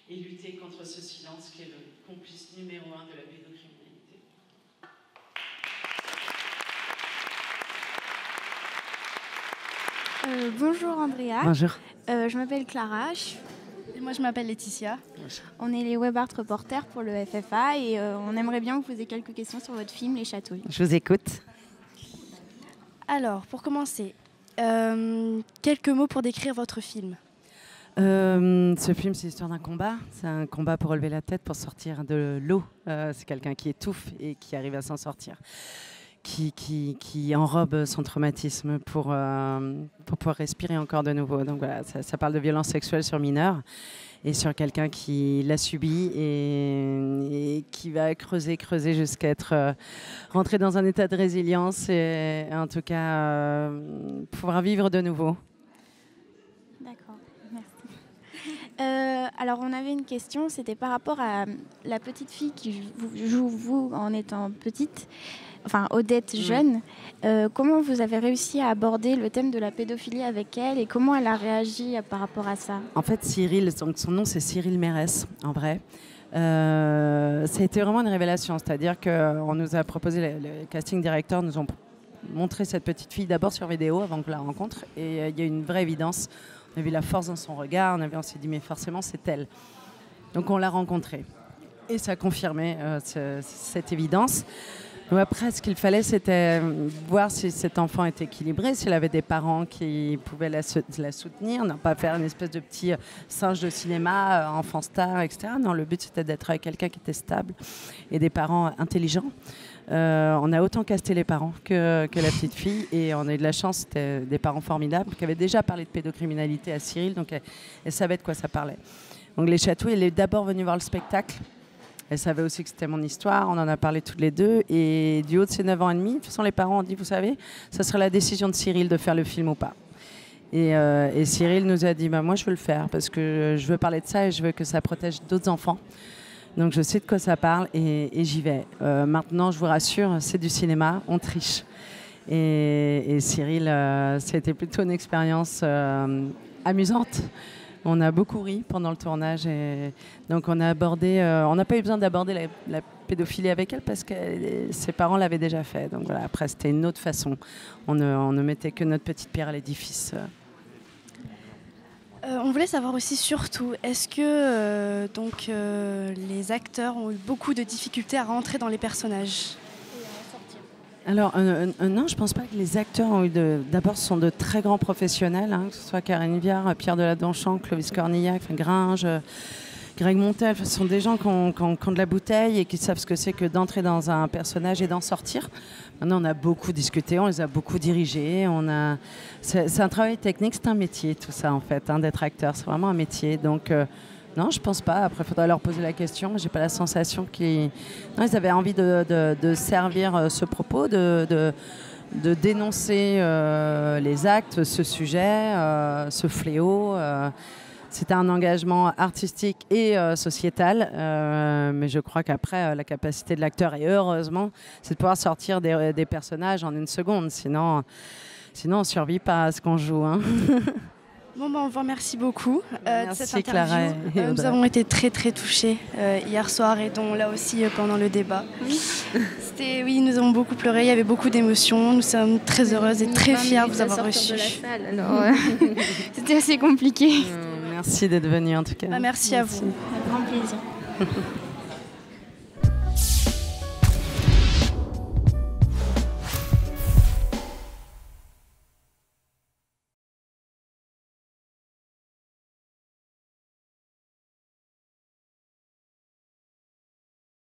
et lutter contre ce silence qui est le complice numéro 1 de la pédocriminalité. Bonjour Andrea. Bonjour. Je m'appelle Clara. Et moi je m'appelle Laetitia. On est les web art reporters pour le FFA et on aimerait bien vous poser quelques questions sur votre film Les Chatouilles. Je vous écoute. Alors, pour commencer, quelques mots pour décrire votre film. Ce film, c'est l'histoire d'un combat. C'est un combat pour relever la tête, pour sortir de l'eau. C'est quelqu'un qui étouffe et qui arrive à s'en sortir. Qui enrobe son traumatisme pour pouvoir respirer encore de nouveau. Donc voilà, ça parle de violence sexuelle sur mineurs et sur quelqu'un qui l'a subi et qui va creuser jusqu'à être rentré dans un état de résilience et en tout cas pouvoir vivre de nouveau. D'accord, merci. Alors on avait une question, c'était par rapport à la petite fille qui joue vous en étant petite. Enfin, Odette jeune, comment vous avez réussi à aborder le thème de la pédophilie avec elle et comment elle a réagi par rapport à ça? En fait, Cyril, donc son nom c'est Cyril Mérès, en vrai. Ça a été vraiment une révélation, c'est-à-dire qu'on nous a proposé, les casting directeurs nous ont montré cette petite fille d'abord sur vidéo avant que la rencontre et il y a eu une vraie évidence. On a vu la force dans son regard, on s'est dit mais forcément c'est elle. Donc on l'a rencontrée et ça a confirmé cette évidence. Donc après, ce qu'il fallait, c'était voir si cet enfant était équilibré, s'il avait des parents qui pouvaient la soutenir, non pas faire une espèce de petit singe de cinéma, enfant star, etc. Non, le but, c'était d'être avec quelqu'un qui était stable et des parents intelligents. On a autant casté les parents que la petite fille et on a eu de la chance, c'était des parents formidables qui avaient déjà parlé de pédocriminalité à Cyril, donc elle savait de quoi ça parlait. Donc Les Chatouilles, elle est d'abord venue voir le spectacle. Elle savait aussi que c'était mon histoire, on en a parlé toutes les deux. Et du haut de ses 9 ans et demi, de toute façon, les parents ont dit, vous savez, ça serait la décision de Cyril de faire le film ou pas. Et Cyril nous a dit, bah, moi je veux le faire parce que je veux parler de ça et je veux que ça protège d'autres enfants. Donc je sais de quoi ça parle et j'y vais. Maintenant, je vous rassure, c'est du cinéma, on triche. Et Cyril, c'était plutôt une expérience amusante. On a beaucoup ri pendant le tournage et donc on a abordé, on n'a pas eu besoin d'aborder la pédophilie avec elle parce que ses parents l'avaient déjà fait. Donc voilà, après c'était une autre façon. On ne mettait que notre petite pierre à l'édifice. On voulait savoir aussi surtout, est-ce que les acteurs ont eu beaucoup de difficultés à rentrer dans les personnages? Alors, non, je ne pense pas que les acteurs ont eu d'abord, ce sont de très grands professionnels, hein, que ce soit Karine Viard, Pierre Deladonchamp, Clovis Cornillac, Gringe, Greg Montel. Ce sont des gens qui ont de la bouteille et qui savent ce que c'est que d'entrer dans un personnage et d'en sortir. Maintenant, on a beaucoup discuté, on les a beaucoup dirigés. C'est un travail technique, c'est un métier, tout ça, en fait, hein, d'être acteur. C'est vraiment un métier. Donc, non, je pense pas. Après, il faudrait leur poser la question. J'ai pas la sensation qu'ils... Non, ils avaient envie de servir ce propos, de dénoncer les actes, ce sujet, ce fléau. C'était un engagement artistique et sociétal. Mais je crois qu'après, la capacité de l'acteur, et heureusement, c'est de pouvoir sortir des personnages en une seconde. Sinon on ne survit pas à ce qu'on joue. Hein. Bon, on vous remercie beaucoup de cette interview. Clara nous avons été très très touchés hier soir et donc là aussi pendant le débat. Oui, nous avons beaucoup pleuré, il y avait beaucoup d'émotions. Nous sommes très heureuses et très fiers de vous avoir reçus. C'était assez compliqué. Merci d'être venu en tout cas. Merci à vous. Un grand plaisir.